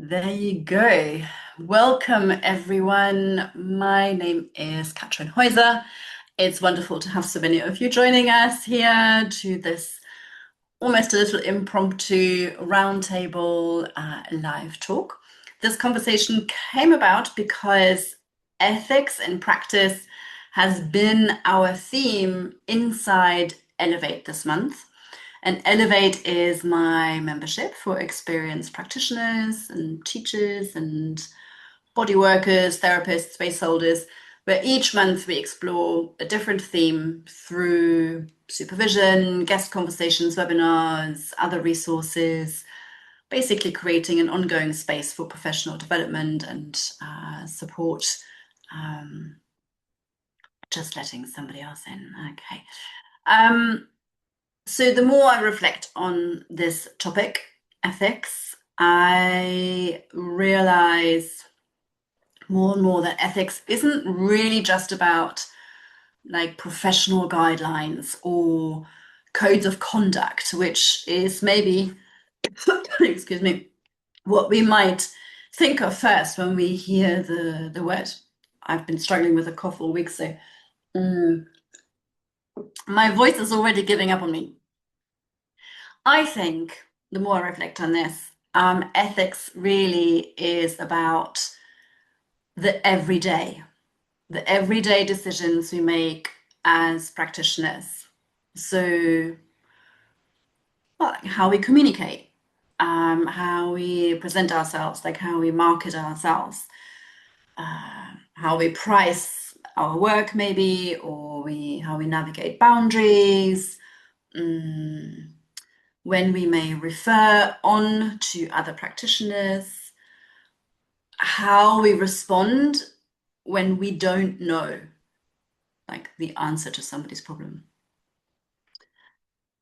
There you go. Welcome, everyone. My name is Katrin Heuser. It's wonderful to have so many of you joining us here to this almost a little impromptu roundtable live talk. This conversation came about because ethics in practice has been our theme inside Elevate this month. And Elevate is my membership for experienced practitioners and teachers and body workers, therapists, space holders, where each month we explore a different theme through supervision, guest conversations, webinars, other resources, basically creating an ongoing space for professional development and support. Um, just letting somebody else in. Okay. So the more I reflect on this topic, ethics, I realize more and more that ethics isn't really just about like professional guidelines or codes of conduct, which is maybe, excuse me, what we might think of first when we hear the word. I've been struggling with a cough all week, so my voice is already giving up on me. I think the more I reflect on this, ethics really is about the everyday decisions we make as practitioners. So, well, like how we communicate, how we present ourselves, like how we market ourselves, how we price our work, maybe, or how we navigate boundaries. When we may refer on to other practitioners, how we respond when we don't know, like the answer to somebody's problem.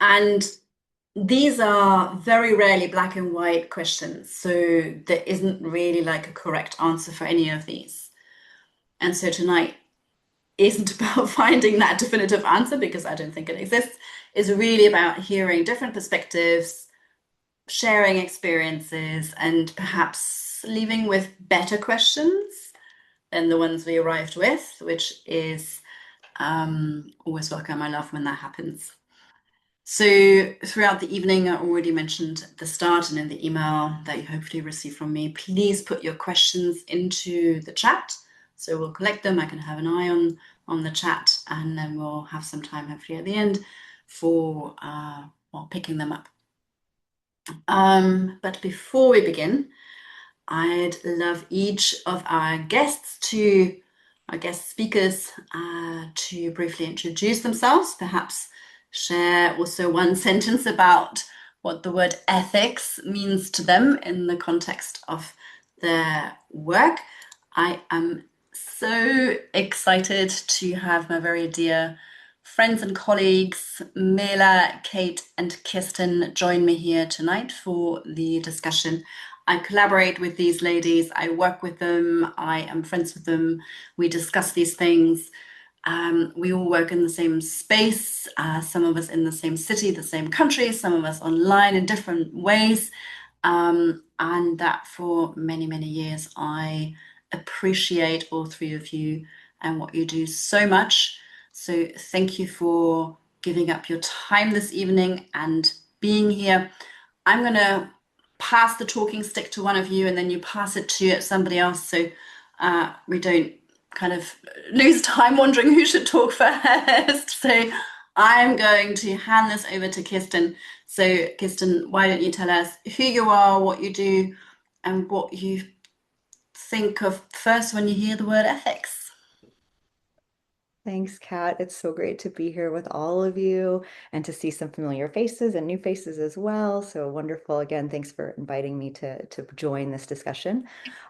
And these are very rarely black and white questions, so there isn't really like a correct answer for any of these. And so tonight isn't about finding that definitive answer, because I don't think it exists. It's really about hearing different perspectives, sharing experiences, and perhaps leaving with better questions than the ones we arrived with, which is always welcome. I love when that happens. So throughout the evening, I already mentioned at the start and in the email that you hopefully receive from me, please put your questions into the chat. So we'll collect them. I can have an eye on the chat, and then we'll have some time hopefully at the end for picking them up. But before we begin, I'd love each of our guest speakers, to briefly introduce themselves, perhaps share also one sentence about what the word ethics means to them in the context of their work. I am so excited to have my very dear friends and colleagues, Mela, Kate, and Kirsten, join me here tonight for the discussion. I collaborate with these ladies, I work with them, I am friends with them, we discuss these things. We all work in the same space, some of us in the same city, the same country, some of us online in different ways. And that for many, many years, I appreciate all three of you and what you do so much. So thank you for giving up your time this evening and being here. I'm going to pass the talking stick to one of you, and then you pass it to somebody else, so we don't kind of lose time wondering who should talk first. So I'm going to hand this over to Kirsten. So Kirsten, why don't you tell us who you are, what you do, and what you think of first when you hear the word ethics? Thanks, Kat. It's so great to be here with all of you and to see some familiar faces and new faces as well. So wonderful. Again, thanks for inviting me to join this discussion.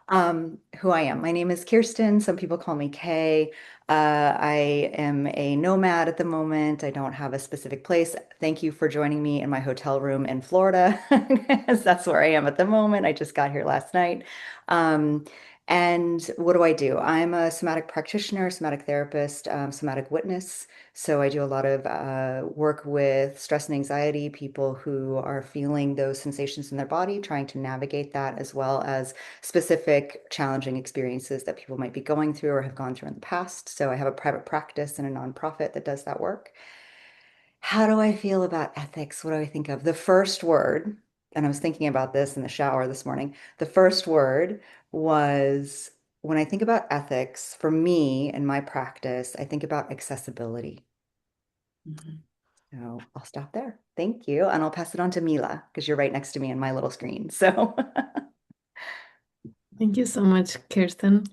Who I am. My name is Kirsten. Some people call me Kay. I am a nomad at the moment. I don't have a specific place. Thank you for joining me in my hotel room in Florida, because that's where I am at the moment. I just got here last night. And what do? I'm a somatic practitioner, somatic therapist, somatic witness. So I do a lot of work with stress and anxiety, people who are feeling those sensations in their body, trying to navigate that, as well as specific challenging experiences that people might be going through or have gone through in the past. So I have a private practice and a nonprofit that does that work. How do I feel about ethics? What do I think of? The first word, and I was thinking about this in the shower this morning. The first word was when I think about ethics, for me and my practice, I think about accessibility. Mhm. So I'll stop there. Thank you. And I'll pass it on to Mila because you're right next to me on my little screen. So Thank you so much, Kirsten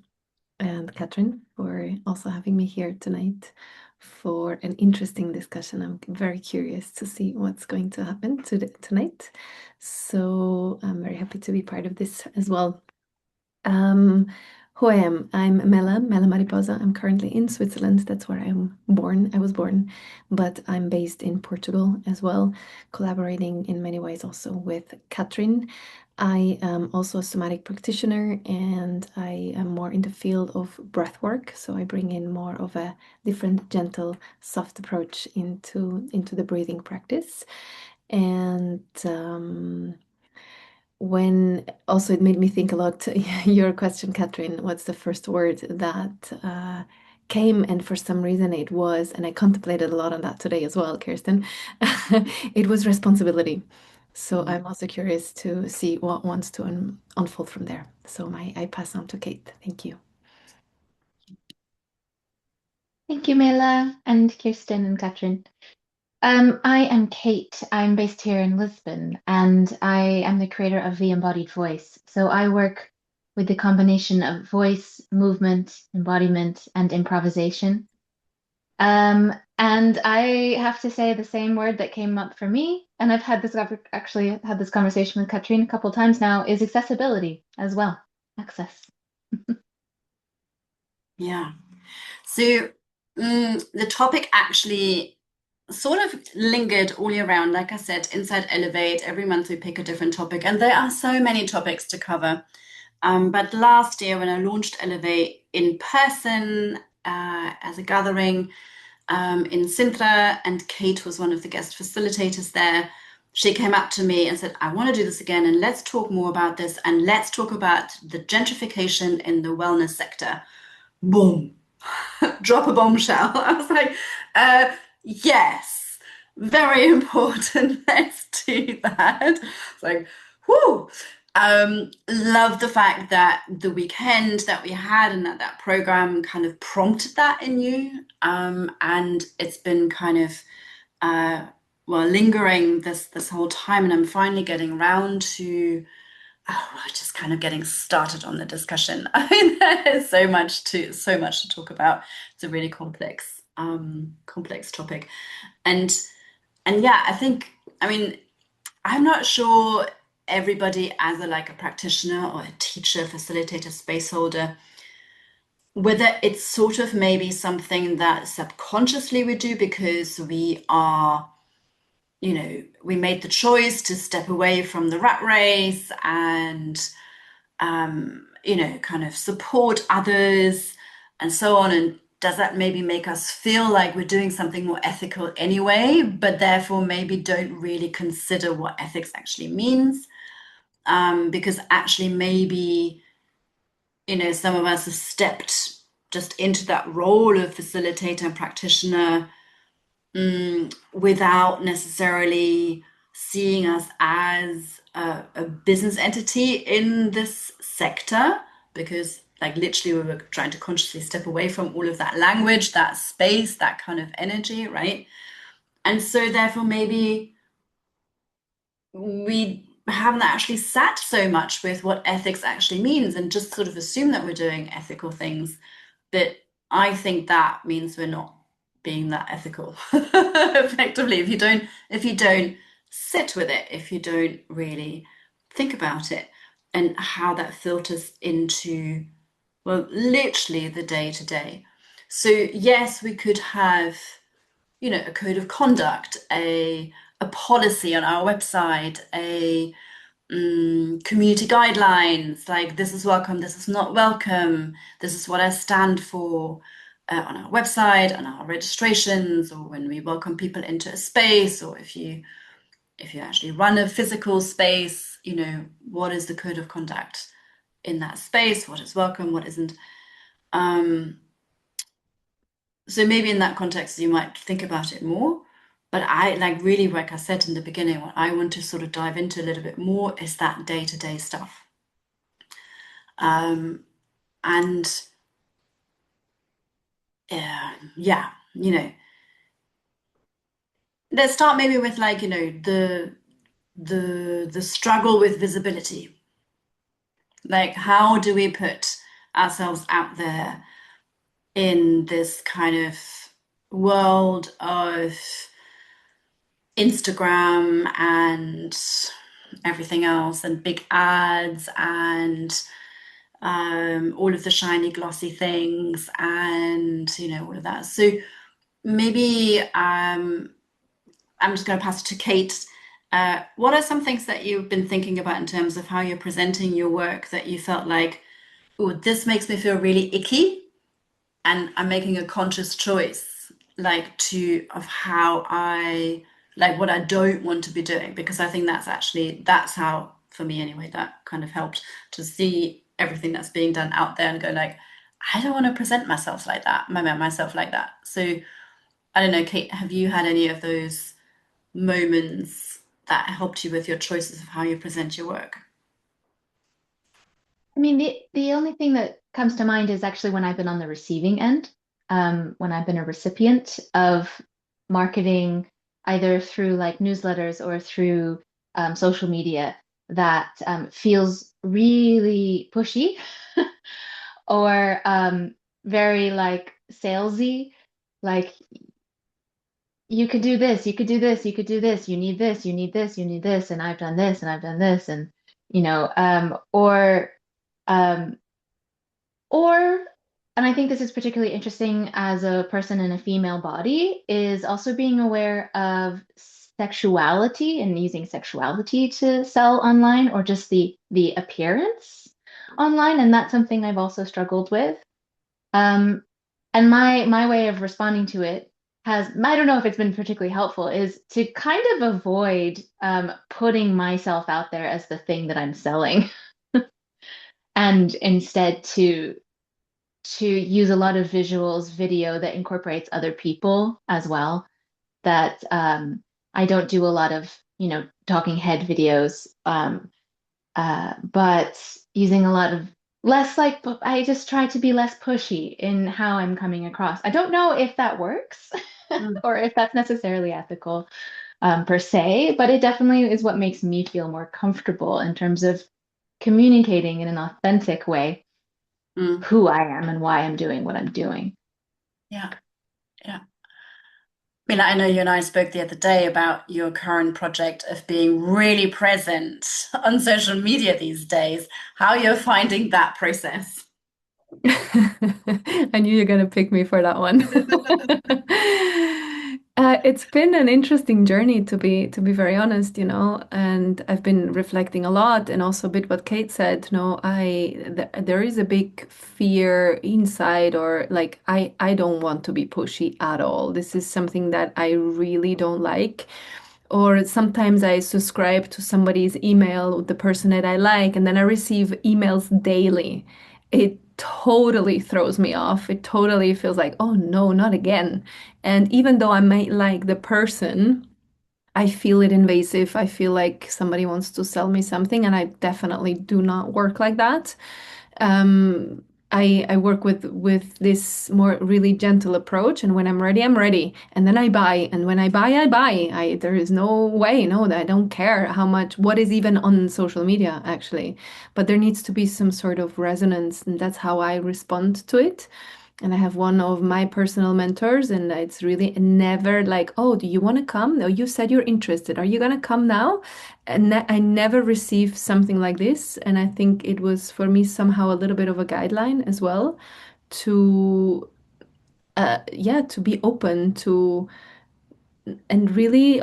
and Katrin, for also having me here tonight for an interesting discussion. I'm very curious to see what's going to happen tonight. So I'm very happy to be part of this as well. Who I am? I'm Mela Mariposa. I'm currently in Switzerland. That's where I'm born. I was born, but I'm based in Portugal as well, collaborating in many ways also with Katrin. I am also a somatic practitioner and I am more in the field of breath work. So I bring in more of a different, gentle, soft approach into the breathing practice. And when also it made me think a lot, your question, Katrin, what's the first word that came? And for some reason it was, and I contemplated a lot on that today as well, Kirsten, it was responsibility. So I'm also curious to see what wants to unfold from there. So I pass on to Kate. Thank you. Thank you, Mela and Kirsten and Katrin. I am Kate. I'm based here in Lisbon, and I am the creator of The Embodied Voice. So I work with the combination of voice, movement, embodiment, and improvisation. And I have to say the same word that came up for me, and I've had this actually had this conversation with Katrin a couple times now, is accessibility as well. Access. Yeah. So the topic actually sort of lingered all year round. Like I said, inside Elevate, every month we pick a different topic, and there are so many topics to cover. But last year, when I launched Elevate in person as a gathering in Sintra, and Kate was one of the guest facilitators there, she came up to me and said, I want to do this again, and let's talk more about this, and let's talk about the gentrification in the wellness sector. Boom. Drop a bombshell. I was like, yes, very important. Let's do that. It's like, whoo. Love the fact that the weekend that we had and that program kind of prompted that in you. And it's been kind of lingering this whole time, and I'm finally getting around to just kind of getting started on the discussion. I mean, there's so much to talk about. It's a really complex topic, and yeah, I mean, I'm not sure everybody as a practitioner or a teacher, facilitator, space holder, whether it's sort of maybe something that subconsciously we do because we are, we made the choice to step away from the rat race and kind of support others and so on. And does that maybe make us feel like we're doing something more ethical anyway, but therefore maybe don't really consider what ethics actually means? Because actually, maybe, some of us have stepped just into that role of facilitator and practitioner without necessarily seeing us as a business entity in this sector, because like literally we were trying to consciously step away from all of that language, that space, that kind of energy, right? And so therefore maybe we haven't actually sat so much with what ethics actually means and just sort of assume that we're doing ethical things. But I think that means we're not being that ethical effectively if you don't sit with it, if you don't really think about it and how that filters into, well, literally the day to day. So yes, we could have, a code of conduct, a policy on our website, a community guidelines, like this is welcome, this is not welcome, this is what I stand for, on our website, on our registrations, or when we welcome people into a space, or if you actually run a physical space, what is the code of conduct in that space, what is welcome, what isn't. So maybe in that context, you might think about it more. But I really, like I said in the beginning, what I want to sort of dive into a little bit more is that day-to-day stuff. And yeah, let's start maybe with the struggle with visibility. Like, how do we put ourselves out there in this kind of world of Instagram and everything else, and big ads, and all of the shiny, glossy things, and all of that. So maybe I'm just going to pass it to Kate. What are some things that you've been thinking about in terms of how you're presenting your work that you felt like, oh, this makes me feel really icky, and I'm making a conscious choice, of how what I don't want to be doing, because I think that's how, for me anyway, that kind of helped to see everything that's being done out there and go like, I don't want to present myself like that, myself like that. So I don't know, Kate, have you had any of those moments that helped you with your choices of how you present your work? I mean, the only thing that comes to mind is actually when I've been on the receiving end, when I've been a recipient of marketing, either through like newsletters or through social media that feels really pushy or very like salesy, like you could do this, you could do this, you could do this, you need this, you need this, you need this, and I've done this, and I've done this, and um, or, and I think this is particularly interesting as a person in a female body, is also being aware of sexuality and using sexuality to sell online, or just the appearance online, and that's something I've also struggled with. Um, and my way of responding to it has, I don't know if it's been particularly helpful, is to kind of avoid putting myself out there as the thing that I'm selling, and instead to use a lot of visuals, video that incorporates other people as well. That I don't do a lot of, talking head videos, but using a lot of less like, I just try to be less pushy in how I'm coming across. I don't know if that works or if that's necessarily ethical per se, but it definitely is what makes me feel more comfortable in terms of communicating in an authentic way Mm. who I am and why I'm doing what I'm doing. Yeah, yeah. Mela, I know you and I spoke the other day about your current project of being really present on social media these days, how you're finding that process. I knew you're gonna pick me for that one. It's been an interesting journey to be very honest, and I've been reflecting a lot, and also a bit what Kate said. There is a big fear inside, or like I don't want to be pushy at all. This is something that I really don't like. Or sometimes I subscribe to somebody's email, the person that I like, and then I receive emails daily. It totally throws me off. It totally feels like, oh no, not again. And even though I might like the person, I feel it invasive. I feel like somebody wants to sell me something, and I definitely do not work like that. Um, I work with this more really gentle approach, and when I'm ready, I'm ready, and then I buy, and when I buy, I buy. There is no way, no, that I don't care how much, what is even on social media actually, but there needs to be some sort of resonance, and that's how I respond to it. And I have one of my personal mentors, and it's really never like, oh, do you want to come? No, you said you're interested. Are you going to come now? And I never received something like this. And I think it was for me somehow a little bit of a guideline as well to, yeah, to be open to, and really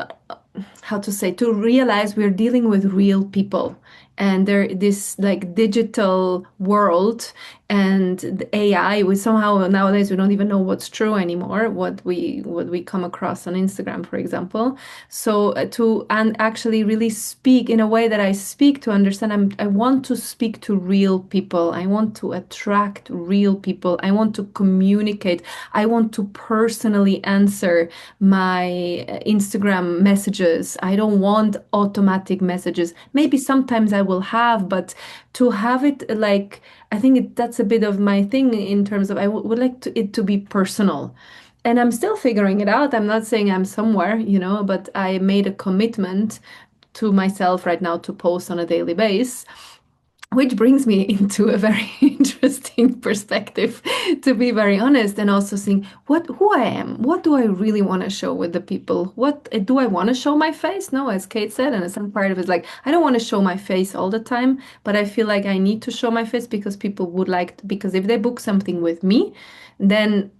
how to say, to realize we're dealing with real people, and they're this like digital world, and the AI, we somehow nowadays we don't even know what's true anymore, what we come across on Instagram, for example. So to and actually really speak in a way that I speak to understand, I want to speak to real people. I want to attract real people. I want to communicate. I want to personally answer my Instagram messages. I don't want automatic messages. Maybe sometimes I will have, but to have it like, I think that's a bit of my thing in terms of I would like it to be personal. And I'm still figuring it out. I'm not saying I'm somewhere, but I made a commitment to myself right now to post on a daily basis, which brings me into a very interesting perspective, to be very honest, and also seeing who I am. What do I really want to show with the people? What do I want to show my face? No, as Kate said, and some part of it is like, I don't want to show my face all the time, but I feel like I need to show my face because people would like because if they book something with me, then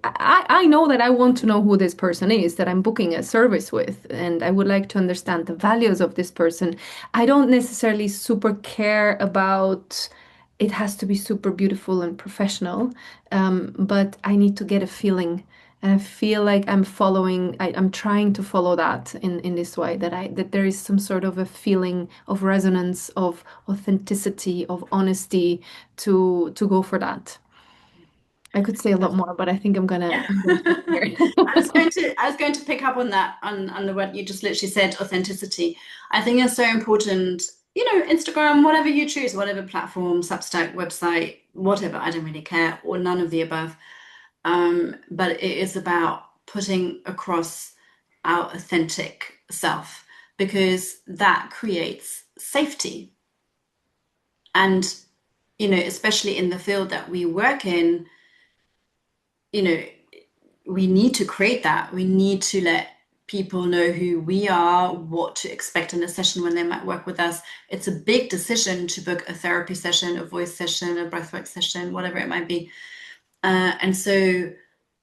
I know that I want to know who this person is that I'm booking a service with, and I would like to understand the values of this person. I don't necessarily super care about it has to be super beautiful and professional, but I need to get a feeling. And I feel like I'm trying to follow that in this way, that there is some sort of a feeling of resonance, of authenticity, of honesty to go for that. I could say a lot more, but I think I'm gonna, Yeah. I'm gonna stop here. I was going to pick up on that, on the word you just literally said, authenticity. I think it's so important, Instagram, whatever you choose, whatever platform, Substack, website, whatever, I don't really care, or none of the above. But it is about putting across our authentic self, because that creates safety. And, especially in the field that we work in, you know, we need to create that. We need to let people know who we are, what to expect in a session when they might work with us. It's a big decision to book a therapy session, a voice session, a breathwork session, whatever it might be. And so,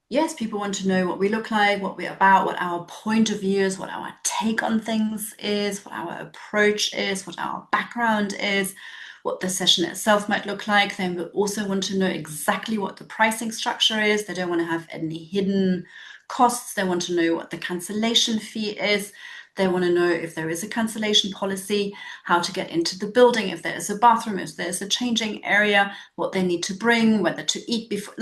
yes, people want to know what we look like, what we're about, what our point of view is, what our take on things is, what our approach is, what our background is, what the session itself might look like. They will also want to know exactly what the pricing structure is. They don't want to have any hidden costs. They want to know what the cancellation fee is. They want to know if there is a cancellation policy, how to get into the building, if there is a bathroom, if there's a changing area, what they need to bring, whether to eat before,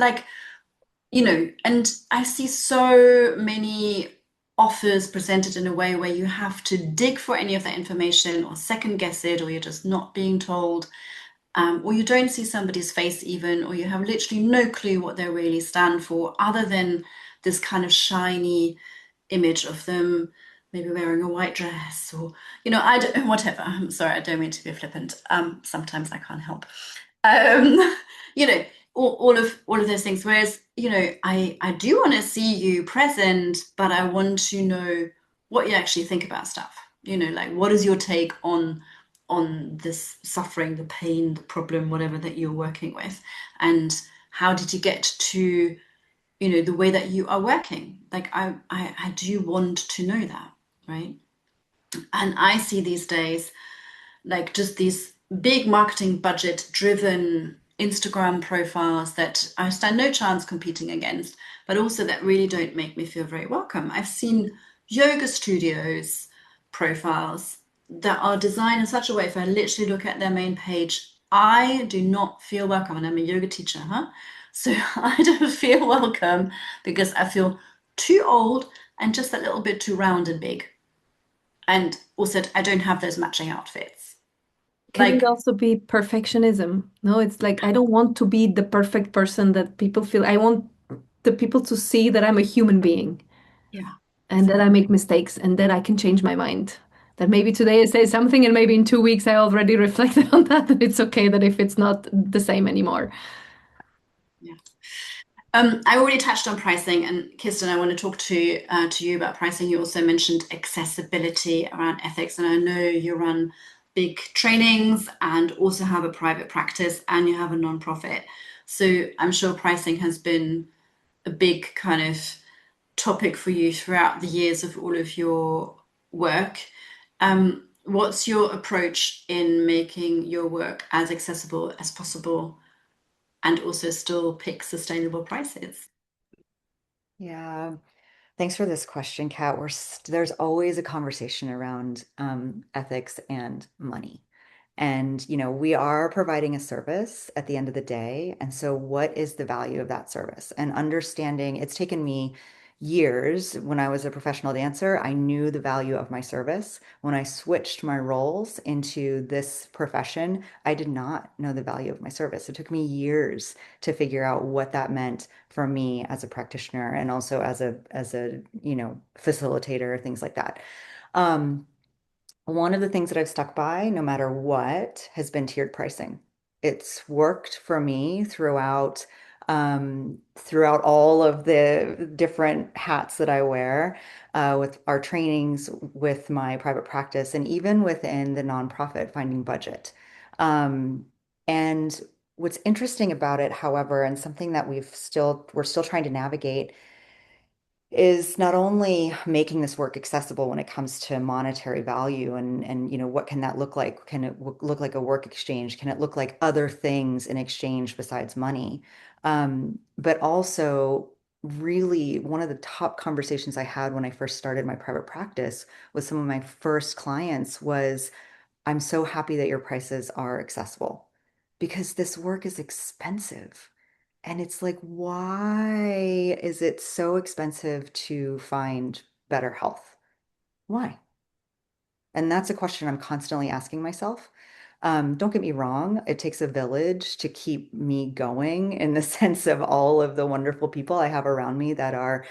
and I see so many offers presented in a way where you have to dig for any of that information or second guess it, or you're just not being told, or you don't see somebody's face even, or you have literally no clue what they really stand for, other than this kind of shiny image of them maybe wearing a white dress, or, I don't, whatever. I'm sorry, I don't mean to be flippant. Sometimes I can't help. Um, you know, all of those things. Whereas, I do want to see you present, but I want to know what you actually think about stuff. Like, what is your take on this suffering, the pain, the problem, whatever that you're working with, and how did you get to, the way that you are working? Like, I do want to know that, right? And I see these days like just these big marketing budget driven Instagram profiles that I stand no chance competing against, but also that really don't make me feel very welcome. I've seen yoga studios profiles that are designed in such a way, if I literally look at their main page, I do not feel welcome. And I'm a yoga teacher, huh? So I don't feel welcome because I feel too old and just a little bit too round and big. And also, I don't have those matching outfits. Can it Like, also be perfectionism? No, it's like I don't want to be the perfect person that people feel. I want the people to see that I'm a human being yeah, and that I make mistakes and that I can change my mind. That maybe today I say something and maybe in 2 weeks I already reflected on that, and it's okay that if it's not the same anymore. yeah. I already touched on pricing, and Kirsten, I want to talk to you about pricing. You also mentioned accessibility around ethics, and I know you run big trainings and also have a private practice, and you have a nonprofit. So I'm sure pricing has been a big kind of topic for you throughout the years of all of your work. What's your approach in making your work as accessible as possible and also still pick sustainable prices? Yeah. Thanks for this question, Kat. There's always a conversation around ethics and money. And, we are providing a service at the end of the day. And so, what is the value of that service? And understanding it's taken me years. When I was a professional dancer, I knew the value of my service. When I switched my roles into this profession, I did not know the value of my service. It took me years to figure out what that meant for me as a practitioner and also as a facilitator, things like that. Um, One of the things that I've stuck by, no matter what, has been tiered pricing. It's worked for me throughout all of the different hats that I wear, with our trainings, with my private practice, and even within the nonprofit finding budget. Um, and what's interesting about it, however, and something that we're still trying to navigate is not only making this work accessible when it comes to monetary value and what can that look like? Can it look like a work exchange? Can it look like other things in exchange besides money? But also really one of the top conversations I had when I first started my private practice with some of my first clients was, I'm so happy that your prices are accessible because this work is expensive. And it's like, why is it so expensive to find better health? Why? And that's a question I'm constantly asking myself. Don't get me wrong, it takes a village to keep me going in the sense of all of the wonderful people I have around me that are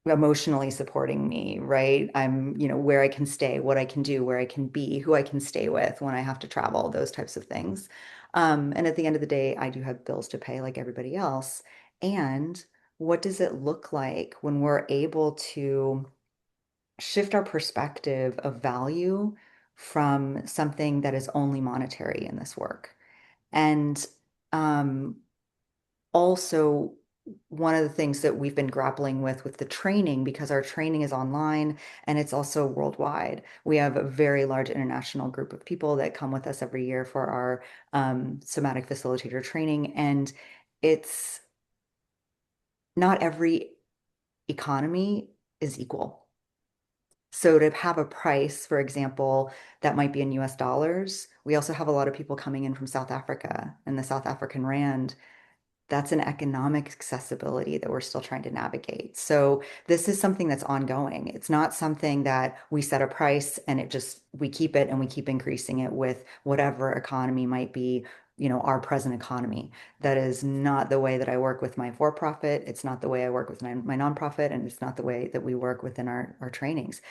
emotionally supporting me, right? Where I can stay, what I can do, where I can be, who I can stay with when I have to travel, those types of things. And at the end of the day, I do have bills to pay like everybody else. And what does it look like when we're able to shift our perspective of value from something that is only monetary in this work? And um, also one of the things that we've been grappling with the training, because our training is online and it's also worldwide. We have a very large international group of people that come with us every year for our somatic facilitator training. And it's not every economy is equal. So to have a price, for example, that might be in US dollars, we also have a lot of people coming in from South Africa and the South African rand. That's an economic accessibility that we're still trying to navigate. So this is something that's ongoing. It's not something that we set a price and we keep it and we keep increasing it with whatever economy might be, our present economy. That is not the way that I work with my for-profit. It's not the way I work with my nonprofit, and it's not the way that we work within our trainings.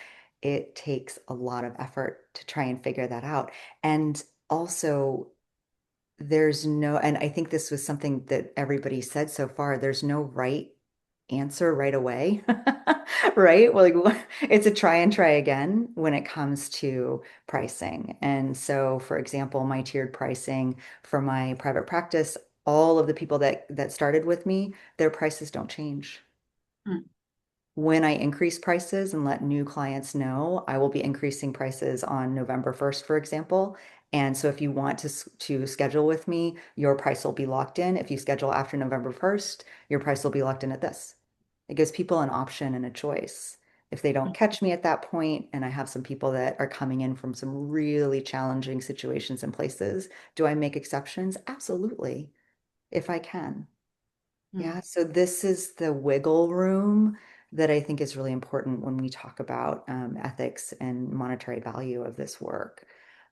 It takes a lot of effort to try and figure that out. And also, and I think this was something that everybody said so far, there's no right answer right away, right? Well, like it's a try and try again when it comes to pricing. And so, for example, my tiered pricing for my private practice, all of the people that started with me, their prices don't change. Mm. When I increase prices and let new clients know, I will be increasing prices on November 1st, for example. And so if you want to schedule with me, your price will be locked in. If you schedule after November 1st, your price will be locked in at this. It gives people an option and a choice. If they don't catch me at that point, and I have some people that are coming in from some really challenging situations and places, do I make exceptions? Absolutely, if I can. Yeah, so this is the wiggle room that I think is really important when we talk about ethics and monetary value of this work,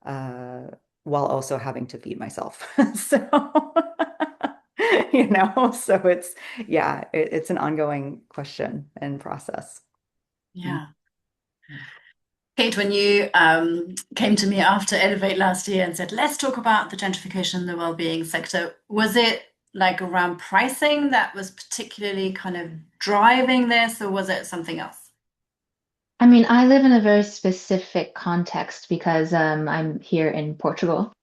uh, while also having to feed myself. So, so it's an ongoing question and process. Yeah. Kate, when you came to me after Elevate last year and said, let's talk about the gentrification in the well-being sector, was it like around pricing that was particularly kind of driving this, or was it something else? I mean, I live in a very specific context because I'm here in Portugal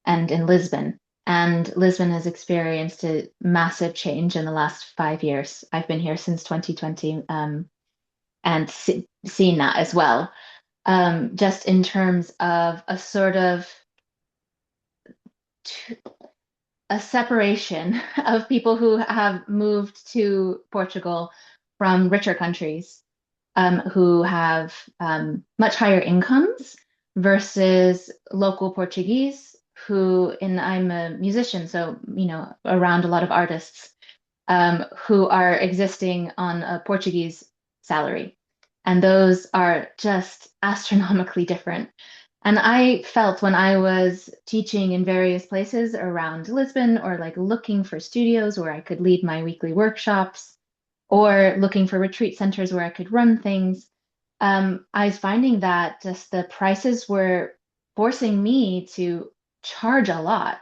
and in Lisbon. And Lisbon has experienced a massive change in the last 5 years. I've been here since 2020. and seen that as well. Just in terms of a sort of a separation of people who have moved to Portugal from richer countries, who have much higher incomes versus local Portuguese who, and I'm a musician, so, around a lot of artists who are existing on a Portuguese salary. And those are just astronomically different. And I felt when I was teaching in various places around Lisbon, or like looking for studios where I could lead my weekly workshops, or looking for retreat centers where I could run things, I was finding that just the prices were forcing me to charge a lot,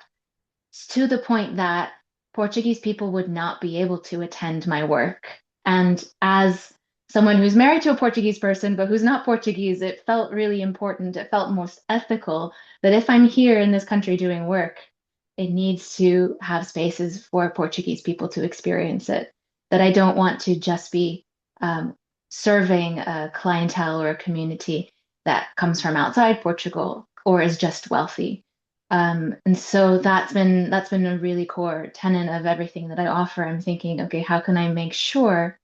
to the point that Portuguese people would not be able to attend my work. And as someone who's married to a Portuguese person, but who's not Portuguese, it felt really important. It felt most ethical that if I'm here in this country doing work, it needs to have spaces for Portuguese people to experience it. That I don't want to just be serving a clientele or a community that comes from outside Portugal or is just wealthy. And so that's been a really core tenet of everything that I offer. I'm thinking, okay, how can I make sure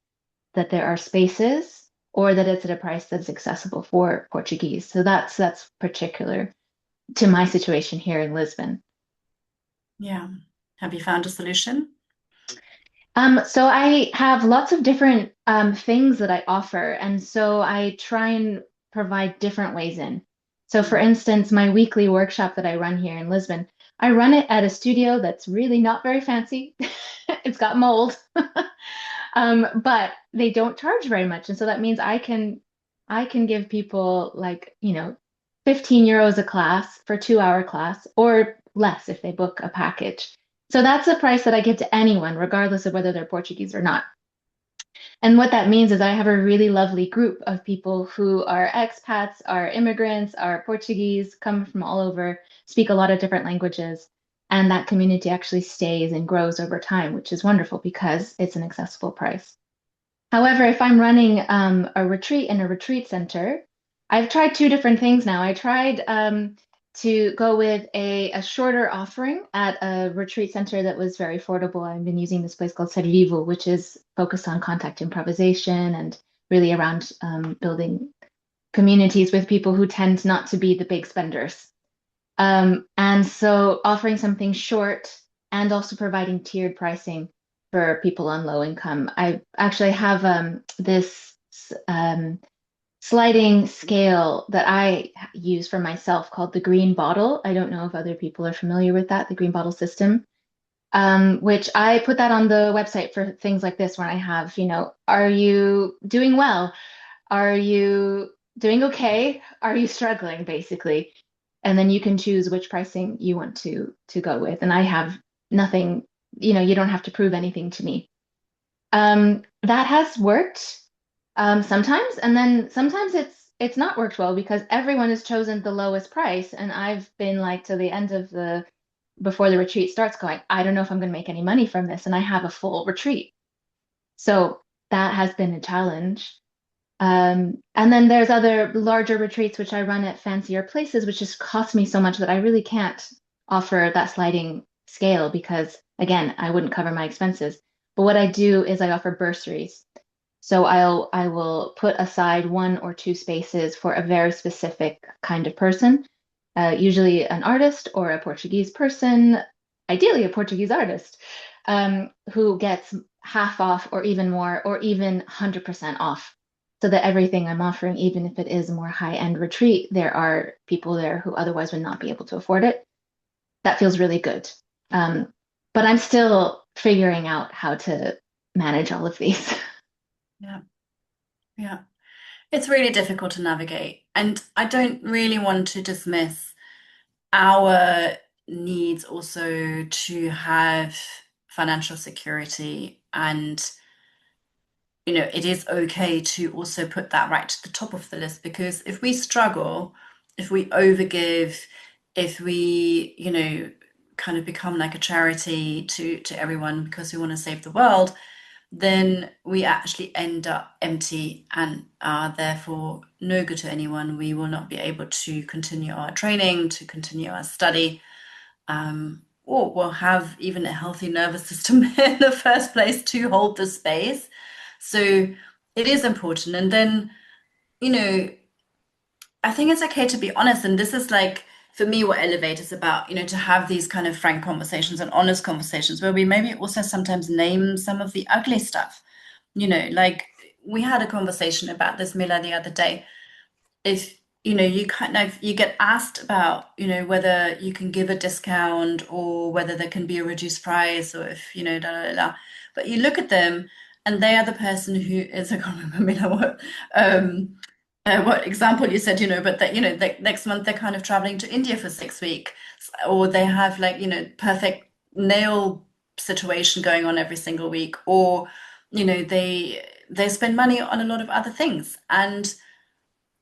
that there are spaces or that it's at a price that's accessible for Portuguese? So that's particular to my situation here in Lisbon. Yeah. Have you found a solution? So I have lots of different things that I offer, and so I try and provide different ways in. So, for instance, my weekly workshop that I run here in Lisbon, I run it at a studio that's really not very fancy. It's got mold, but they don't charge very much, and so that means I can give people like 15 euros a class for 2-hour class, or less if they book a package. So that's a price that I give to anyone, regardless of whether they're Portuguese or not. And what that means is I have a really lovely group of people who are expats, are immigrants, are Portuguese, come from all over, speak a lot of different languages. And that community actually stays and grows over time, which is wonderful because it's an accessible price. However, if I'm running a retreat in a retreat center, I've tried two different things now. I tried to go with a shorter offering at a retreat center that was very affordable. I've been using this place called Ser Vivo, which is focused on contact improvisation and really around building communities with people who tend not to be the big spenders. And so offering something short and also providing tiered pricing for people on low income. I actually have this sliding scale that I use for myself called the green bottle. I don't know if other people are familiar with that, the green bottle system, which I put that on the website for things like this, where I have, are you doing well? Are you doing okay? Are you struggling, basically? And then you can choose which pricing you want to go with. And I have nothing, you don't have to prove anything to me. That has worked sometimes, and then sometimes it's not worked well because everyone has chosen the lowest price, and I've been like to the end of the before the retreat starts going, I don't know if I'm going to make any money from this, and I have a full retreat. So that has been a challenge. And then there's other larger retreats which I run at fancier places, which just cost me so much that I really can't offer that sliding scale because, again, I wouldn't cover my expenses. But what I do is I offer bursaries. So I will put aside 1 or 2 spaces for a very specific kind of person, usually an artist or a Portuguese person, ideally a Portuguese artist, who gets half off or even more, or even 100% off. So that everything I'm offering, even if it is a more high-end retreat, there are people there who otherwise would not be able to afford it. That feels really good. But I'm still figuring out how to manage all of these. Yeah. Yeah. It's really difficult to navigate. And I don't really want to dismiss our needs also to have financial security. And, it is okay to also put that right to the top of the list, because if we struggle, if we overgive, if we, kind of become like a charity to everyone because we want to save the world, then we actually end up empty and are therefore no good to anyone. We will not be able to continue our training, to continue our study, or we'll have even a healthy nervous system in the first place to hold the space. So it is important. And then, I think it's okay to be honest. And this is like, for me, what Elevate is about, to have these kind of frank conversations and honest conversations where we maybe also sometimes name some of the ugly stuff. Like we had a conversation about this, Mela, the other day. If, you get asked about, whether you can give a discount or whether there can be a reduced price or if, da, da, da, da. But you look at them and they are the person who is, I can't remember, Mela, what example you said, but that, next month they're kind of traveling to India for 6 weeks, or they have like, perfect nail situation going on every single week, or, they spend money on a lot of other things. And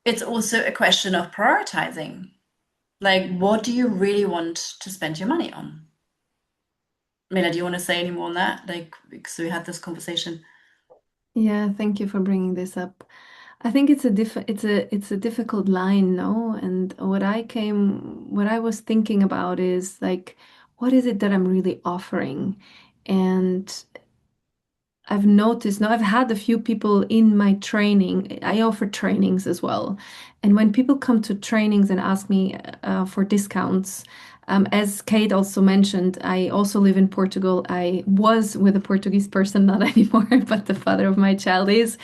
it's also a question of prioritizing. Like, what do you really want to spend your money on? Mela, do you want to say any more on that? Like, so we had this conversation. Yeah, thank you for bringing this up. I think it's a difficult line, no? And what I was thinking about is like, what is it that I'm really offering? And I've noticed now I've had a few people in my training. I offer trainings as well. And when people come to trainings and ask me for discounts, as Kate also mentioned, I also live in Portugal. I was with a Portuguese person, not anymore, but the father of my child is.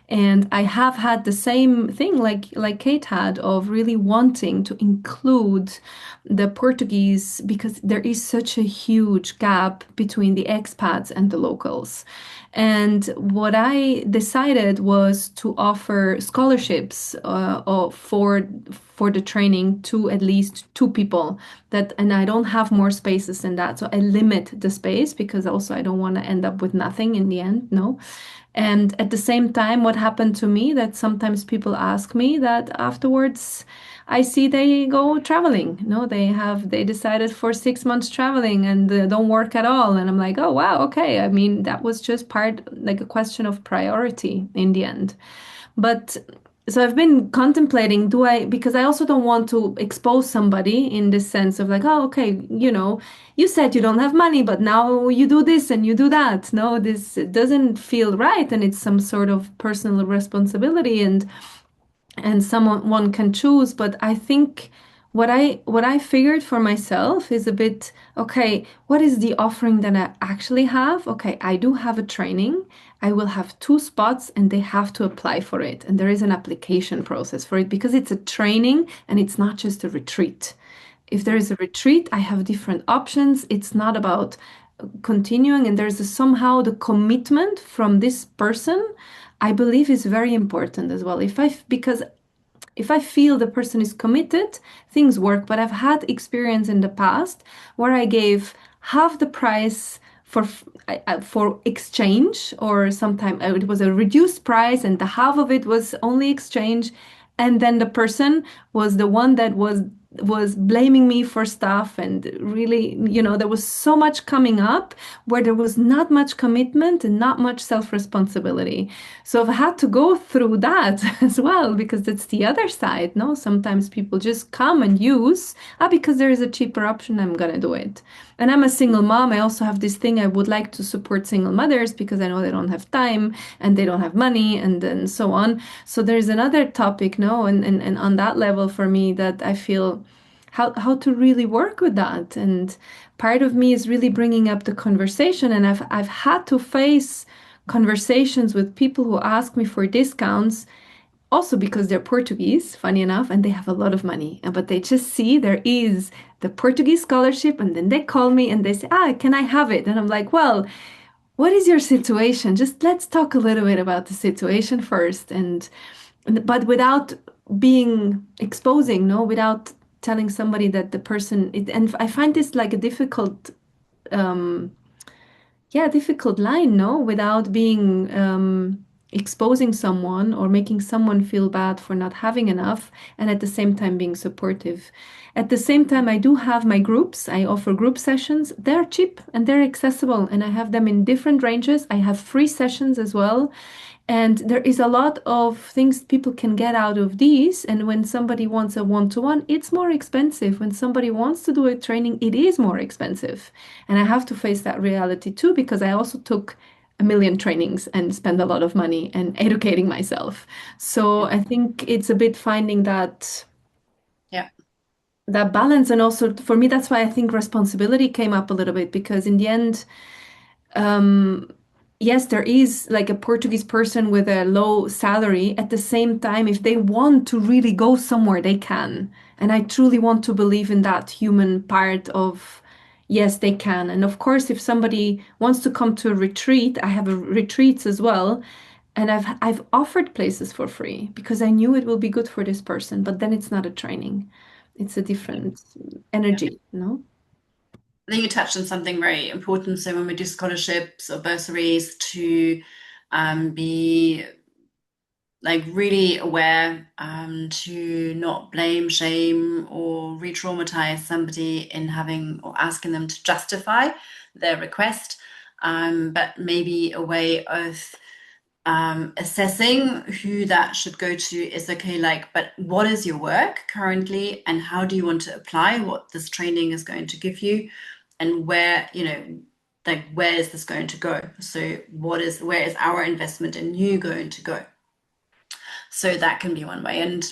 And I have had the same thing like Kate had of really wanting to include the Portuguese because there is such a huge gap between the expats and the locals. And what I decided was to offer scholarships for the training to at least two people and I don't have more spaces than that. So I limit the space because also I don't want to end up with nothing in the end. No. And at the same time, what happened to me that sometimes people ask me that afterwards I see they go traveling. No, they decided for 6 months traveling and don't work at all. And I'm like, oh wow, okay. I mean, that was just part like a question of priority in the end. But so I've been contemplating, because I also don't want to expose somebody in this sense of like, oh, okay, you said you don't have money, but now you do this and you do that. No, this doesn't feel right. And it's some sort of personal responsibility and someone one can choose. But I think what I figured for myself is a bit, okay, what is the offering that I actually have? Okay, I do have a training. I will have two spots and they have to apply for it. And there is an application process for it because it's a training and it's not just a retreat. If there is a retreat, I have different options. It's not about continuing, and there's somehow the commitment from this person, I believe is very important as well. Because if I feel the person is committed, things work. But I've had experience in the past where I gave half the price for exchange, or sometimes it was a reduced price and the half of it was only exchange, and then the person was the one that was blaming me for stuff, and really, there was so much coming up where there was not much commitment and not much self-responsibility. So I've had to go through that as well, because that's the other side. No, sometimes people just come and use, because there is a cheaper option, I'm gonna do it. And I'm a single mom. I also have this thing, I would like to support single mothers because I know they don't have time and they don't have money and then so on. So there's another topic, no, and on that level for me that I feel how to really work with that. And part of me is really bringing up the conversation, and I've had to face conversations with people who ask me for discounts also because they're Portuguese, funny enough, and they have a lot of money. But they just see there is the Portuguese scholarship, and then they call me and they say, can I have it? And I'm like, well, what is your situation? Just let's talk a little bit about the situation first. But without being exposing, no, without telling somebody that the person, and I find this like a difficult line, no, without being exposing someone or making someone feel bad for not having enough, and at the same time being supportive. At the same time, I do have my groups. I offer group sessions. They're cheap and they're accessible, and I have them in different ranges. I have free sessions as well. And there is a lot of things people can get out of these. And when somebody wants a one-to-one, it's more expensive. When somebody wants to do a training, it is more expensive. And I have to face that reality too, because I also took a million trainings and spend a lot of money and educating myself. So I think it's a bit finding that Yeah. that balance. And also for me, that's why I think responsibility came up a little bit, because in the end, yes, there is like a Portuguese person with a low salary. At the same time, if they want to really go somewhere, they can. And I truly want to believe in that human part of, yes, they can. And of course, if somebody wants to come to a retreat, I have a retreats as well. And I've offered places for free because I knew it will be good for this person, but then it's not a training. It's a different energy, no? I think you touched on something very important. So when we do scholarships or bursaries, to be like really aware, to not blame, shame, or re-traumatize somebody in having or asking them to justify their request, but maybe a way of assessing who that should go to is okay, like, but what is your work currently and how do you want to apply what this training is going to give you, and where, like, where is this going to go? So where is our investment in you going to go? So that can be one way. And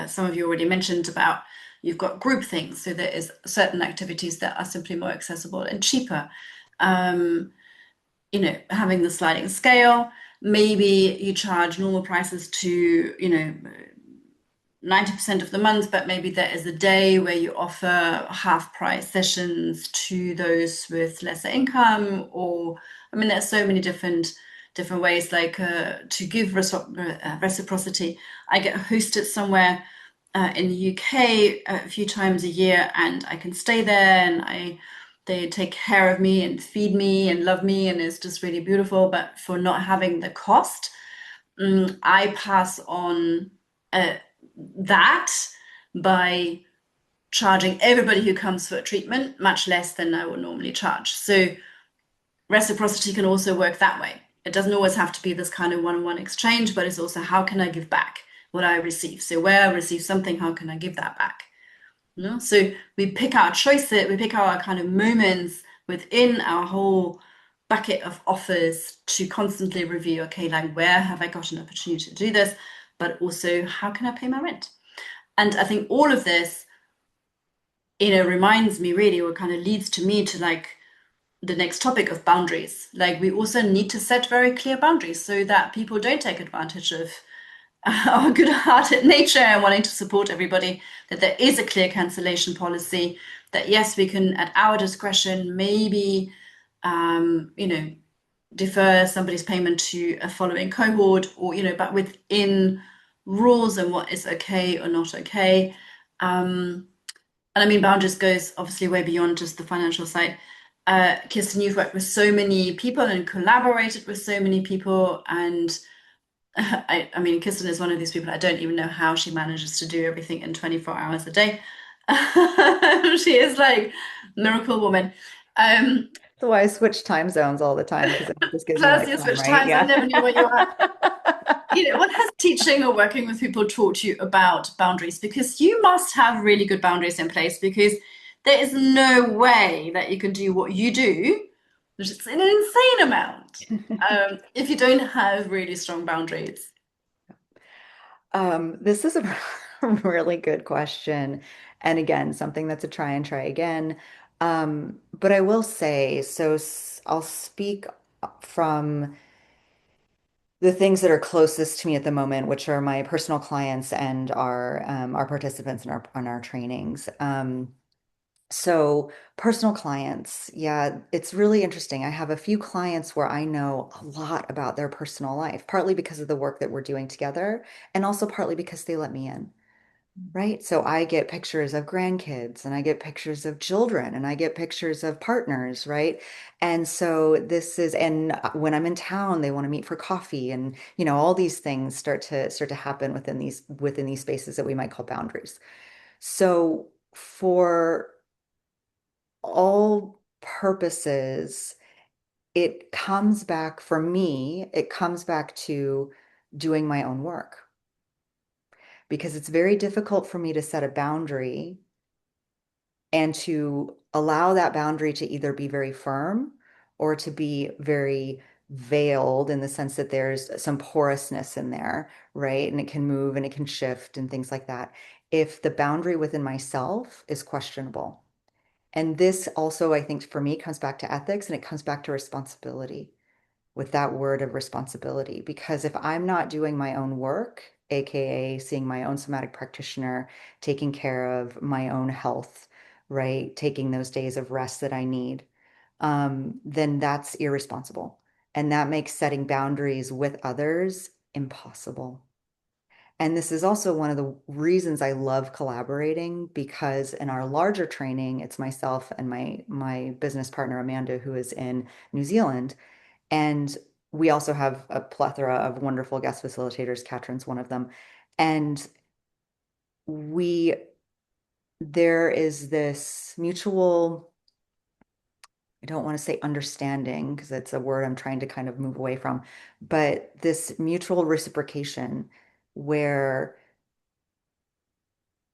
some of you already mentioned about you've got group things. So there is certain activities that are simply more accessible and cheaper. Having the sliding scale, maybe you charge normal prices to, 90% of the month, but maybe there is a day where you offer half price sessions to those with lesser income, or, I mean, there's so many different ways, like to give reciprocity. I get hosted somewhere in the UK a few times a year, and I can stay there, and they take care of me and feed me and love me, and it's just really beautiful. But for not having the cost, I pass on that by charging everybody who comes for a treatment much less than I would normally charge. So reciprocity can also work that way. It doesn't always have to be this kind of one-on-one exchange, but it's also how can I give back what I receive? So where I receive something, how can I give that back? So we pick our choices, we pick our kind of moments within our whole bucket of offers to constantly review, okay, like where have I got an opportunity to do this, but also how can I pay my rent? And I think all of this, reminds me really, or kind of leads to me to like the next topic of boundaries. Like we also need to set very clear boundaries so that people don't take advantage of our good-hearted nature and wanting to support everybody, that there is a clear cancellation policy, that yes, we can at our discretion maybe defer somebody's payment to a following cohort, or but within rules and what is okay or not okay. And I mean, boundaries goes obviously way beyond just the financial side. Kirsten, you've worked with so many people and collaborated with so many people, and I mean, Kirsten is one of these people, I don't even know how she manages to do everything in 24 hours a day. She is like miracle woman. So I switch time zones all the time because it just gives me Plus, like you time, switch right? times. I Yeah. never knew where you are. What has teaching or working with people taught you about boundaries? Because you must have really good boundaries in place, because there is no way that you can do what you do, which is an insane amount, if you don't have really strong boundaries. This is a really good question. And again, something that's a try and try again. But I will say, I'll speak from the things that are closest to me at the moment, which are my personal clients and our participants in our trainings. So personal clients, yeah, it's really interesting. I have a few clients where I know a lot about their personal life, partly because of the work that we're doing together, and also partly because they let me in. right? So I get pictures of grandkids and I get pictures of children and I get pictures of partners, right? And so and when I'm in town, they want to meet for coffee and, all these things start to happen within these spaces that we might call boundaries. So for all purposes, for me, it comes back to doing my own work because it's very difficult for me to set a boundary and to allow that boundary to either be very firm or to be very veiled in the sense that there's some porousness in there, right? And it can move and it can shift and things like that. If the boundary within myself is questionable. And this also, I think, for me, comes back to ethics and it comes back to responsibility with that word of responsibility. Because if I'm not doing my own work, AKA seeing my own somatic practitioner, taking care of my own health, right? Taking those days of rest that I need, then that's irresponsible. And that makes setting boundaries with others impossible. And this is also one of the reasons I love collaborating because in our larger training, it's myself and my business partner Amanda, who is in New Zealand. And we also have a plethora of wonderful guest facilitators. Katrin's one of them. And we there is this mutual, I don't want to say understanding because it's a word I'm trying to kind of move away from, but this mutual reciprocation where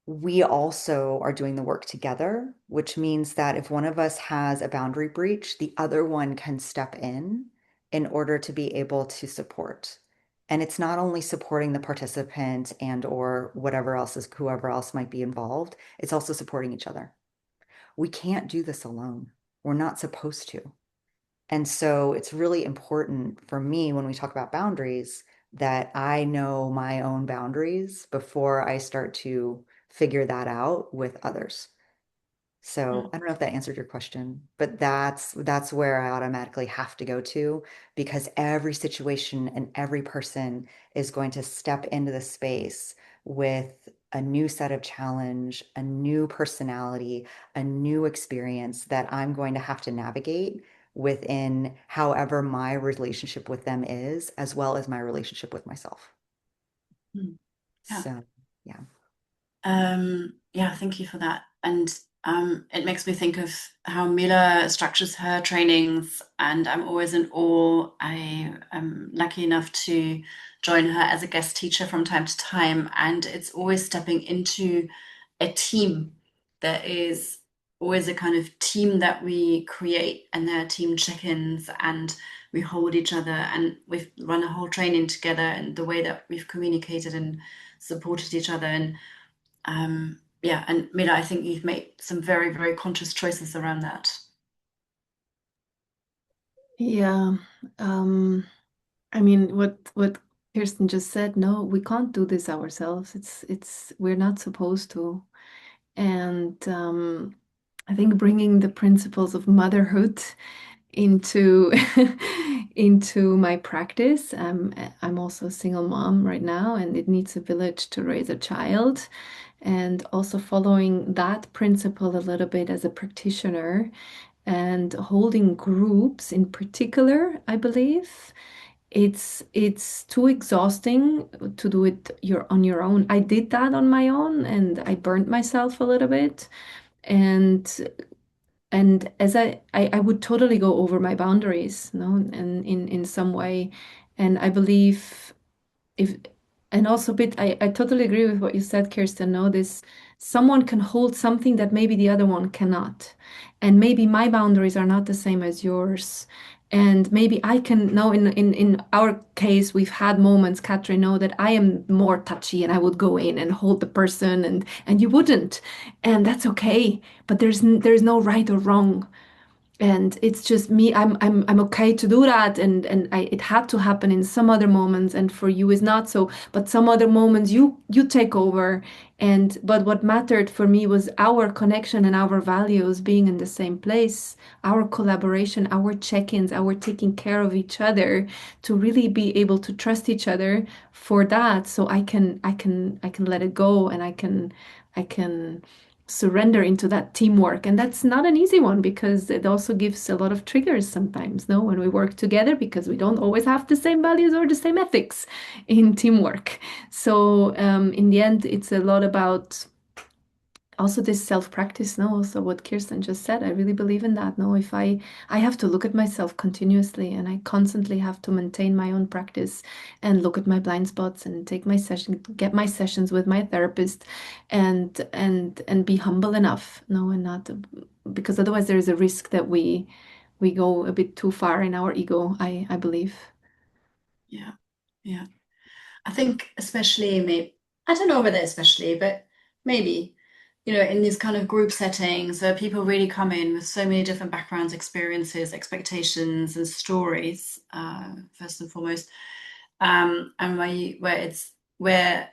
we also are doing the work together, which means that if one of us has a boundary breach, the other one can step in order to be able to support. And it's not only supporting the participant and or whoever else might be involved, it's also supporting each other. We can't do this alone. We're not supposed to. And so it's really important for me when we talk about boundaries that I know my own boundaries before I start to figure that out with others. So I don't know if that answered your question, but that's where I automatically have to go to because every situation and every person is going to step into the space with a new set of challenge, a new personality, a new experience that I'm going to have to navigate within however my relationship with them is, as well as my relationship with myself. Mm. Yeah. So, yeah. Yeah, thank you for that. And it makes me think of how Mela structures her trainings, and I'm always in awe. I am lucky enough to join her as a guest teacher from time to time, and it's always stepping into a team. There is always a kind of team that we create, and there are team check-ins, and we hold each other, and we've run a whole training together, and the way that we've communicated and supported each other. And yeah, and Mila, I think you've made some very, very conscious choices around that. Yeah. Um, I mean, what Kirsten just said, no, we can't do this ourselves. We're not supposed to. And I think bringing the principles of motherhood into into my practice. I'm also a single mom right now, and it needs a village to raise a child. And also following that principle a little bit as a practitioner and holding groups in particular, I believe it's too exhausting to do it on your own. I did that on my own and I burnt myself a little bit. And as I would totally go over my boundaries, no, and in some way. And I believe if and also bit I totally agree with what you said, Kirsten. No, this someone can hold something that maybe the other one cannot. And maybe my boundaries are not the same as yours. And maybe I can now in our case, we've had moments, Katrin, know that I am more touchy and I would go in and hold the person and you wouldn't. And that's okay. But there's no right or wrong. And it's just me. I'm okay to do that, and it had to happen in some other moments, and for you is not so. But some other moments you take over, and but what mattered for me was our connection and our values being in the same place, our collaboration, our check-ins, our taking care of each other, to really be able to trust each other for that. So I can let it go, and I can surrender into that teamwork. And that's not an easy one, because it also gives a lot of triggers sometimes, no, when we work together, because we don't always have the same values or the same ethics in teamwork. So in the end, it's a lot about also this self-practice, no, also what Kirsten just said. I really believe in that, no. If I have to look at myself continuously, and I constantly have to maintain my own practice and look at my blind spots and take my session, get my sessions with my therapist, and be humble enough, no, and not, because otherwise there is a risk that we go a bit too far in our ego, I believe. Yeah. I think especially, maybe, I don't know whether especially, but maybe, in these kind of group settings where people really come in with so many different backgrounds, experiences, expectations, and stories, first and foremost, and where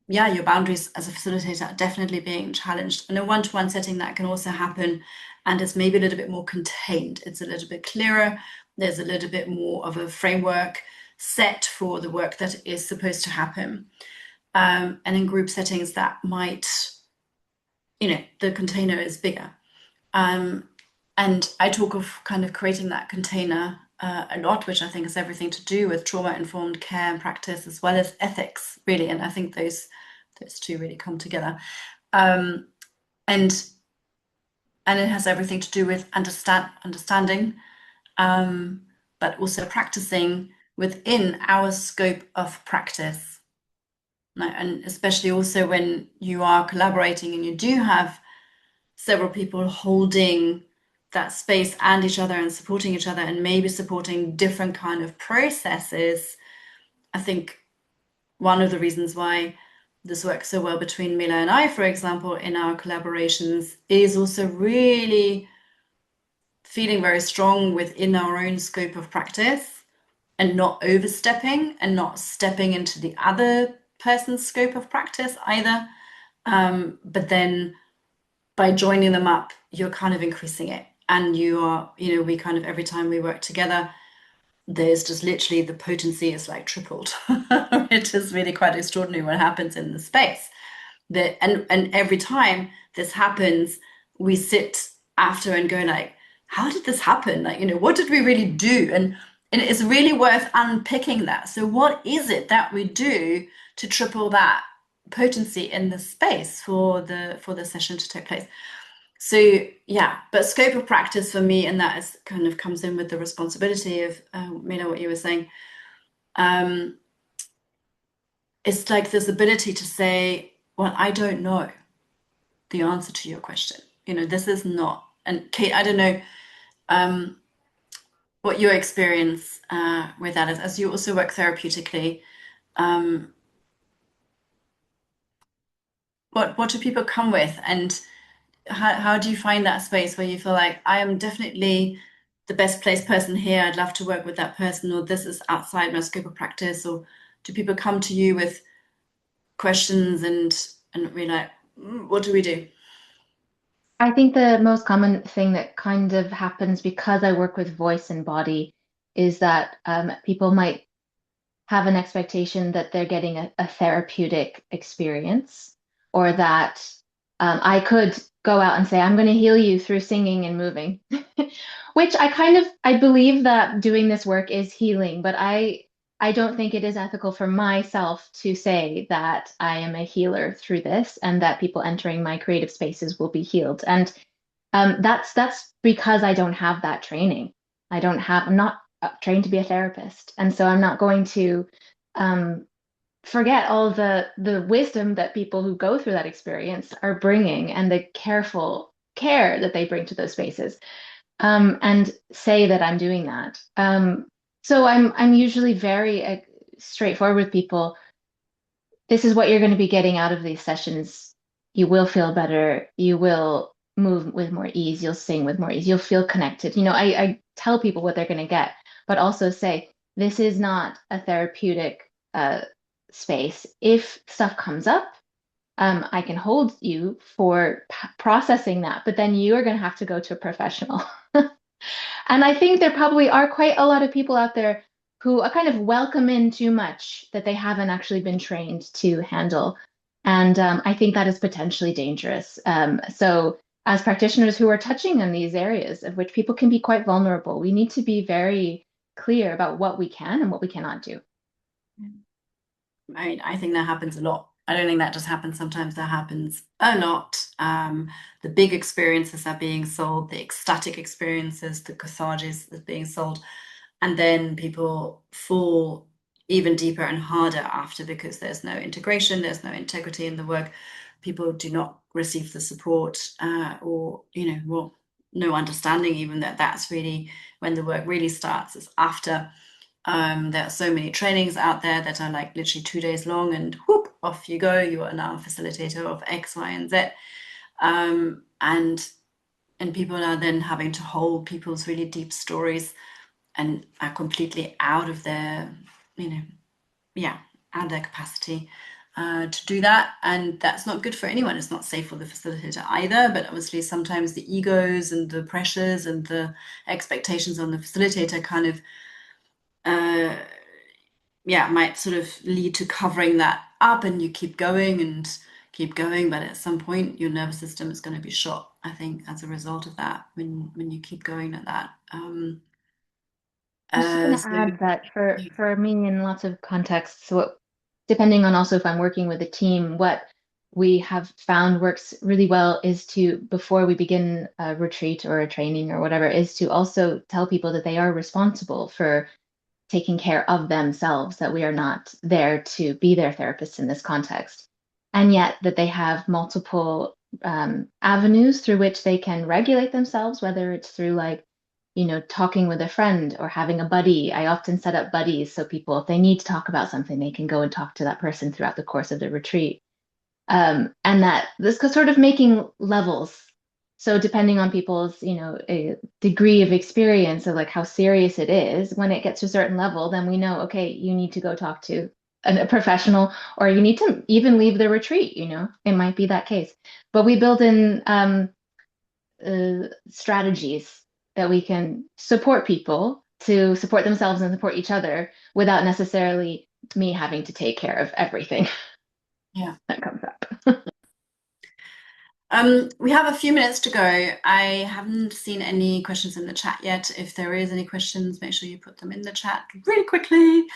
your boundaries as a facilitator are definitely being challenged. In a one-to-one setting, that can also happen, and it's maybe a little bit more contained. It's a little bit clearer. There's a little bit more of a framework set for the work that is supposed to happen. And in group settings, that might, the container is bigger. And I talk of kind of creating that container a lot, which I think has everything to do with trauma-informed care and practice, as well as ethics, really. And I think those two really come together. And it has everything to do with understanding, but also practicing within our scope of practice. And especially also when you are collaborating and you do have several people holding that space and each other and supporting each other, and maybe supporting different kind of processes. I think one of the reasons why this works so well between Mela and I, for example, in our collaborations, is also really feeling very strong within our own scope of practice, and not overstepping and not stepping into the other person's scope of practice either. But then by joining them up, you're kind of increasing it. And we kind of, every time we work together, there's just literally the potency is like tripled. It is really quite extraordinary what happens in the space. And every time this happens, we sit after and go like, how did this happen? Like, what did we really do? And it's really worth unpicking that. So what is it that we do to triple that potency in the space for the session to take place? So yeah, but scope of practice for me, and that is kind of comes in with the responsibility of what you were saying. It's like this ability to say, well, I don't know the answer to your question. This is not. And Kate, I don't know what your experience with that is, as you also work therapeutically. What do people come with, and how do you find that space where you feel like, I am definitely the best placed person here, I'd love to work with that person, or this is outside my scope of practice? Or do people come to you with questions and be like, what do we do? I think the most common thing that kind of happens because I work with voice and body is that people might have an expectation that they're getting a therapeutic experience, or that I could go out and say, I'm going to heal you through singing and moving, which I believe that doing this work is healing, but I don't think it is ethical for myself to say that I am a healer through this and that people entering my creative spaces will be healed. And that's because I don't have that training. I'm not trained to be a therapist. And so I'm not going to forget all the wisdom that people who go through that experience are bringing, and the careful care that they bring to those spaces, and say that I'm doing that. So I'm usually very straightforward with people. This is what you're going to be getting out of these sessions. You will feel better. You will move with more ease, you'll sing with more ease, you'll feel connected. I tell people what they're going to get, but also say, this is not a therapeutic space. If stuff comes up, I can hold you for processing that, but then you are going to have to go to a professional. And I think there probably are quite a lot of people out there who are kind of welcome in too much that they haven't actually been trained to handle. And I think that is potentially dangerous. So, as practitioners who are touching on these areas of which people can be quite vulnerable, we need to be very clear about what we can and what we cannot do. I mean, I think that happens a lot. I don't think that just happens sometimes, that happens a lot. The big experiences are being sold, the ecstatic experiences, the catharsis is being sold. And then people fall even deeper and harder after because there's no integration, there's no integrity in the work. People do not receive the support or, well, no understanding even that that's really when the work really starts is after. There are so many trainings out there that are like literally 2 days long and whoop, off you go. You are now a facilitator of X, Y, and Z. And people are then having to hold people's really deep stories and are completely out of their, out of their capacity to do that. And that's not good for anyone. It's not safe for the facilitator either. But obviously sometimes the egos and the pressures and the expectations on the facilitator kind of might sort of lead to covering that up, and you keep going, but at some point your nervous system is going to be shot, I think, as a result of that when you keep going at that. I'm just going to add that for me, in lots of contexts, depending on also if I'm working with a team, what we have found works really well is to, before we begin a retreat or a training or whatever, is to also tell people that they are responsible for taking care of themselves, that we are not there to be their therapists in this context. And yet that they have multiple avenues through which they can regulate themselves, whether it's through talking with a friend or having a buddy. I often set up buddies so people, if they need to talk about something, they can go and talk to that person throughout the course of the retreat. And that this sort of making levels. So depending on people's, a degree of experience of like how serious it is, when it gets to a certain level, then we know, okay, you need to go talk to a professional, or you need to even leave the retreat, it might be that case. But we build in strategies that we can support people to support themselves and support each other without necessarily me having to take care of everything that comes up. We have a few minutes to go. I haven't seen any questions in the chat yet. If there is any questions, make sure you put them in the chat really quickly.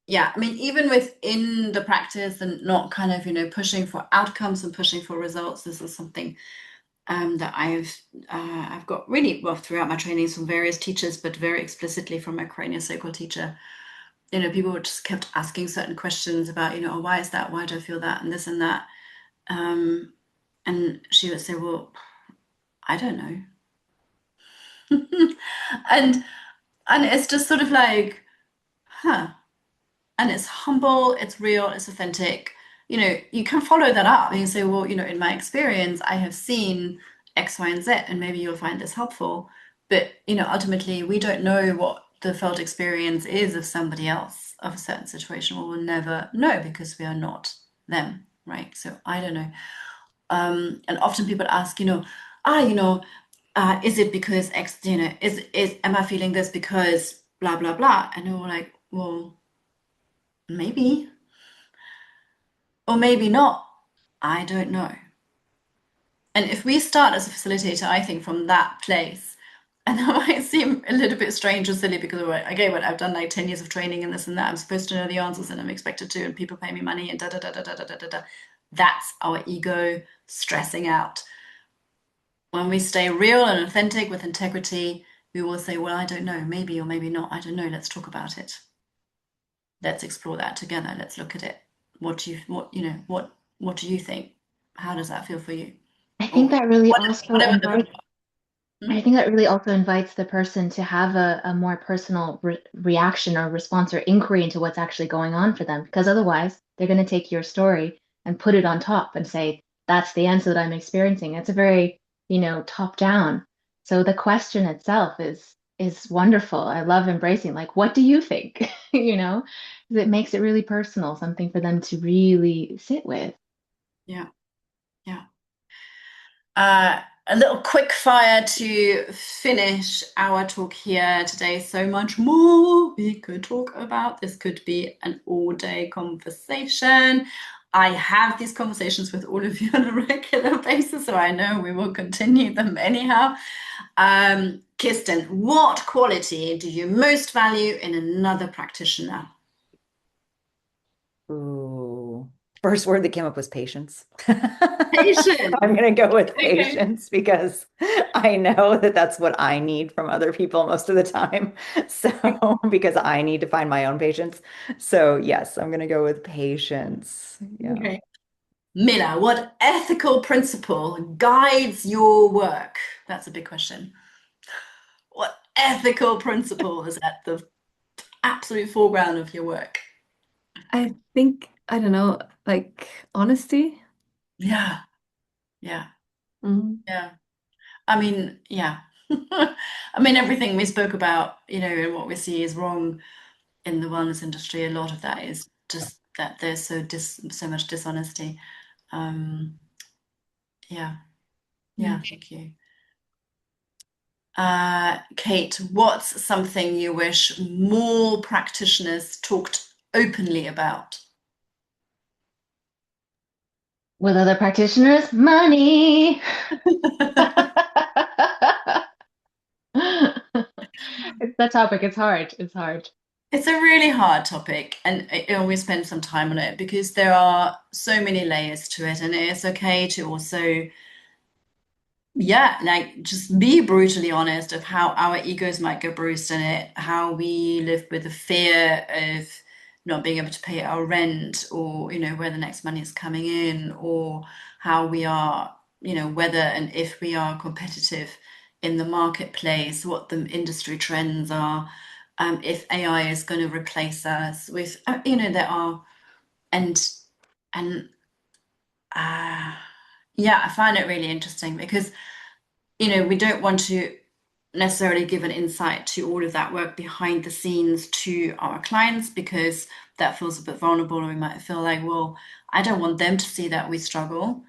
Even within the practice and not kind of, pushing for outcomes and pushing for results, this is something that I've got really well throughout my trainings from various teachers, but very explicitly from my craniosacral teacher. People just kept asking certain questions about, oh, why is that? Why do I feel that? And this and that. And she would say, well, I don't know. and it's just sort of like, huh. And it's humble, it's real, it's authentic. You can follow that up and you say, well, in my experience, I have seen X, Y, and Z, and maybe you'll find this helpful. But, ultimately, we don't know what the felt experience is of somebody else of a certain situation. We'll never know because we are not them, right? So I don't know. And often people ask, is it because X, am I feeling this because blah, blah, blah? And we're like, well, maybe, or maybe not. I don't know. And if we start as a facilitator, I think from that place, and that might seem a little bit strange or silly because I've done like 10 years of training and this and that. I'm supposed to know the answers and I'm expected to, and people pay me money and da da da da da da da da. That's our ego stressing out. When we stay real and authentic with integrity, we will say, well, I don't know, maybe or maybe not. I don't know. Let's talk about it. Let's explore that together. Let's look at it. What do you think? How does that feel for you? I think that really also invites. I think that really also invites the person to have a more personal reaction or response or inquiry into what's actually going on for them. Because otherwise, they're going to take your story and put it on top and say, that's the answer that I'm experiencing. It's a very, top down. So the question itself is wonderful. I love embracing, like, what do you think? 'Cause it makes it really personal, something for them to really sit with. Yeah. Yeah. A little quick fire to finish our talk here today. So much more we could talk about. This could be an all-day conversation. I have these conversations with all of you on a regular basis, so I know we will continue them anyhow. Kirsten, what quality do you most value in another practitioner? Ooh. First word that came up was patience. Patience. I'm going to go with Okay. patience because I know that that's what I need from other people most of the time. So, because I need to find my own patience. So, yes, I'm going to go with patience. Yeah. Okay. Mela, what ethical principle guides your work? That's a big question. What ethical principle is at the absolute foreground of your work? I think, I don't know, like honesty. Yeah, yeah, Mm. yeah. I mean, yeah. I mean, everything we spoke about, and what we see is wrong in the wellness industry. A lot of that is just that there's so much dishonesty. Um, yeah, yeah, thank you. Kate, what's something you wish more practitioners talked openly about? With other practitioners, money. It's that topic. It's hard. It's hard. It's a really hard topic, and I always spend some time on it because there are so many layers to it, and it's okay to also, yeah, like just be brutally honest of how our egos might get bruised in it, how we live with the fear of not being able to pay our rent, or where the next money is coming in, or how we are, whether and if we are competitive in the marketplace, what the industry trends are, if AI is going to replace us with, there are, and and yeah, I find it really interesting because we don't want to necessarily give an insight to all of that work behind the scenes to our clients because that feels a bit vulnerable, and we might feel like, well, I don't want them to see that we struggle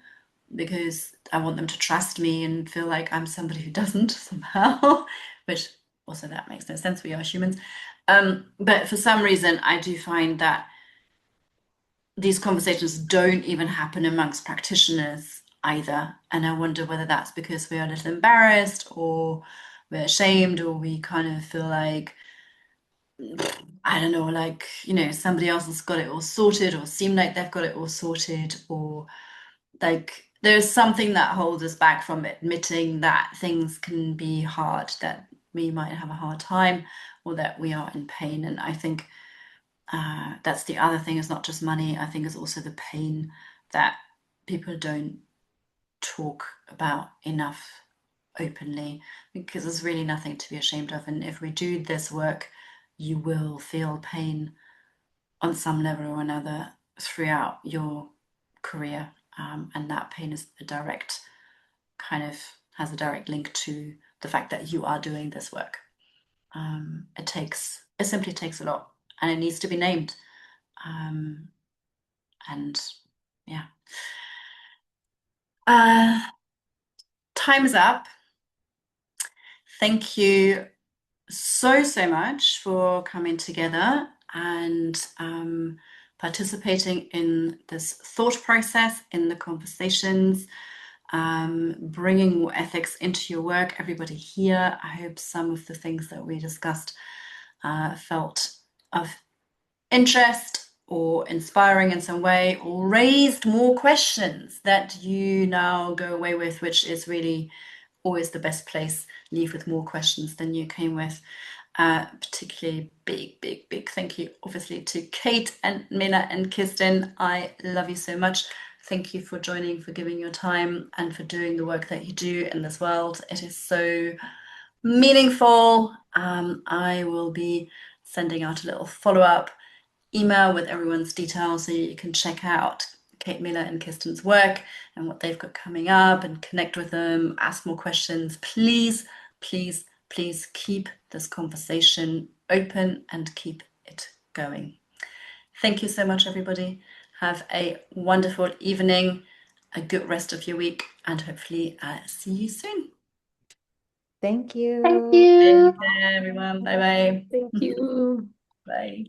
because I want them to trust me and feel like I'm somebody who doesn't somehow, which also that makes no sense. We are humans. But for some reason, I do find that these conversations don't even happen amongst practitioners either. And I wonder whether that's because we're a little embarrassed or we're ashamed or we kind of feel like, I don't know, like, somebody else has got it all sorted or seem like they've got it all sorted, or like there's something that holds us back from admitting that things can be hard, that we might have a hard time or that we are in pain. And I think that's the other thing, is not just money. I think it's also the pain that people don't talk about enough openly, because there's really nothing to be ashamed of. And if we do this work, you will feel pain on some level or another throughout your career. And that pain is has a direct link to the fact that you are doing this work. It simply takes a lot, and it needs to be named. And yeah. Time is up. Thank you so much for coming together and participating in this thought process, in the conversations, bringing more ethics into your work. Everybody here, I hope some of the things that we discussed felt of interest or inspiring in some way, or raised more questions that you now go away with, which is really always the best place. Leave with more questions than you came with. Particularly big thank you, obviously, to Kate and Mela and Kirsten. I love you so much. Thank you for joining, for giving your time, and for doing the work that you do in this world. It is so meaningful. I will be sending out a little follow-up email with everyone's details so you can check out Kate, Mela, and Kirsten's work and what they've got coming up, and connect with them, ask more questions. Please, please, please keep this conversation open and keep it going. Thank you so much, everybody. Have a wonderful evening, a good rest of your week, and hopefully see you soon. Thank you. Thank you. Take care, everyone. Bye-bye. Thank you. Bye.